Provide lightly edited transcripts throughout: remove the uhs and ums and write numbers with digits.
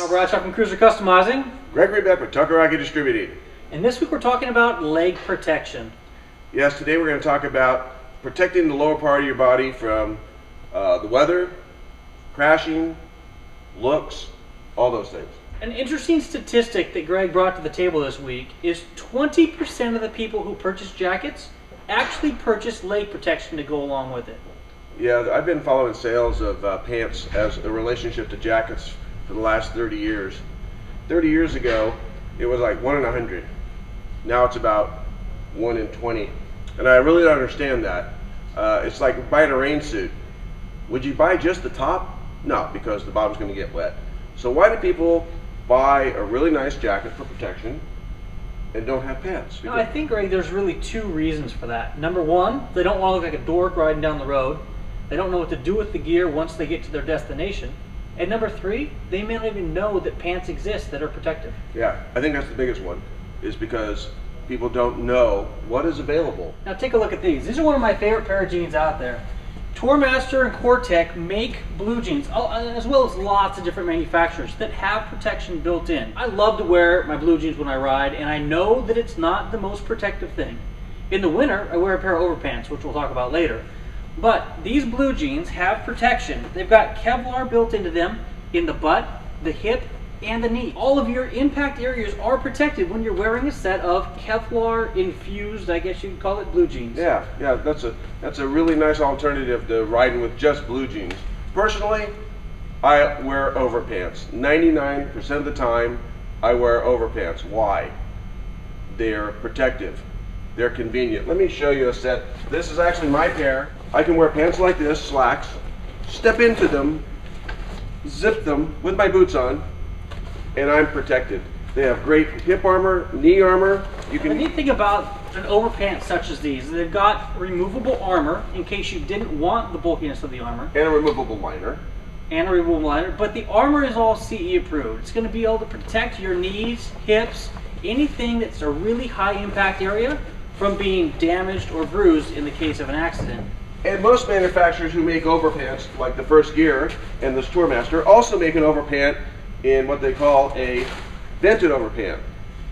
Bradshaw from Cruiser Customizing. Gregory Beck with WWGe23. And this week we're talking about leg protection. Yes, today we're going to talk about protecting the lower part of your body from the weather, crashing, looks, all those things. An interesting statistic that Greg brought to the table this week is 20% of the people who purchase jackets actually purchase leg protection to go along with it. Yeah, I've been following sales of pants as a relationship to jackets for the last 30 years. 30 years ago, it was like 1 in 100. Now it's about 1 in 20. And I really don't understand that. It's like buying a rain suit. Would you buy just the top? No, because the bottom's going to get wet. So why do people buy a really nice jacket for protection and don't have pants? No, I think, Greg, there's really two reasons for that. Number one, they don't want to look like a dork riding down the road. They don't know what to do with the gear once they get to their destination. And number three, they may not even know that pants exist that are protective. Yeah, I think that's the biggest one, is because people don't know what is available. Now take a look at these. These are one of my favorite pair of jeans out there. Tourmaster and Core-Tech make blue jeans, as well as lots of different manufacturers that have protection built in. I love to wear my blue jeans when I ride, and I know that it's not the most protective thing. In the winter, I wear a pair of overpants, which we'll talk about later. But these blue jeans have protection. They've got Kevlar built into them in the butt, the hip, and the knee. All of your impact areas are protected when you're wearing a set of Kevlar infused, I guess you could call it, blue jeans. Yeah, that's a really nice alternative to riding with just blue jeans. Personally, I wear overpants. 99% of the time, I wear overpants. Why? They're protective. They're convenient. Let me show you a set. This is actually my pair. I can wear pants like this, slacks, step into them, zip them with my boots on, and I'm protected. They have great hip armor, knee armor. The neat thing about an overpants such as these, they've got removable armor in case you didn't want the bulkiness of the armor. And a removable liner. But the armor is all CE approved. It's going to be able to protect your knees, hips, anything that's a really high impact area from being damaged or bruised in the case of an accident. And most manufacturers who make overpants, like the First Gear and this Tourmaster, also make an overpant in what they call a vented overpant.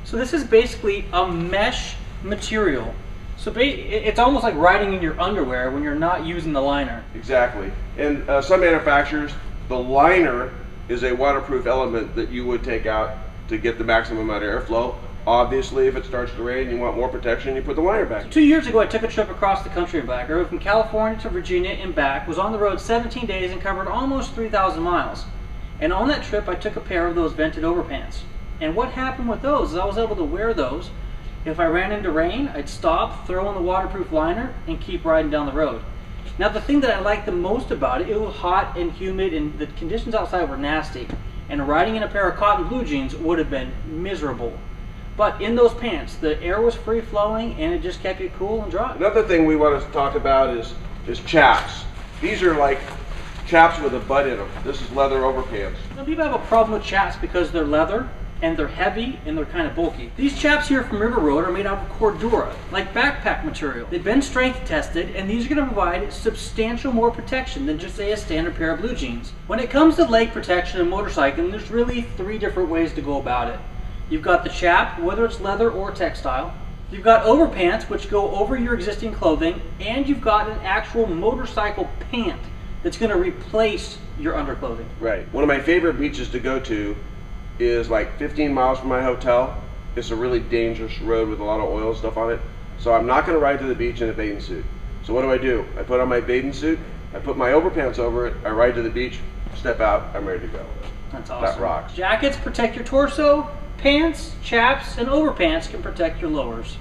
So this is basically a mesh material. So it's almost like riding in your underwear when you're not using the liner. Exactly. And some manufacturers, the liner is a waterproof element that you would take out to get the maximum amount of airflow. Obviously, if it starts to rain and you want more protection, you put the liner back. 2 years ago, I took a trip across the country and back. I rode from California to Virginia and back, was on the road 17 days and covered almost 3,000 miles. And on that trip, I took a pair of those vented overpants. And what happened with those is I was able to wear those. If I ran into rain, I'd stop, throw in the waterproof liner, and keep riding down the road. Now, the thing that I liked the most about it, it was hot and humid, and the conditions outside were nasty. And riding in a pair of cotton blue jeans would have been miserable. But in those pants, the air was free flowing and it just kept you cool and dry. Another thing we want to talk about is chaps. These are like chaps with a butt in them. This is leather overpants. Some people have a problem with chaps because they're leather and they're heavy and they're kind of bulky. These chaps here from River Road are made out of Cordura, like backpack material. They've been strength tested, and these are going to provide substantial more protection than just, say, a standard pair of blue jeans. When it comes to leg protection and motorcycling, there's really 3 different ways to go about it. You've got the chap, whether it's leather or textile. You've got overpants, which go over your existing clothing, and you've got an actual motorcycle pant that's going to replace your underclothing. Right. One of my favorite beaches to go to is like 15 miles from my hotel. It's a really dangerous road with a lot of oil and stuff on it. So I'm not going to ride to the beach in a bathing suit. So what do? I put on my bathing suit, I put my overpants over it, I ride to the beach, step out, I'm ready to go. That's awesome. That rocks. Jackets protect your torso. Pants, chaps, and overpants can protect your lowers.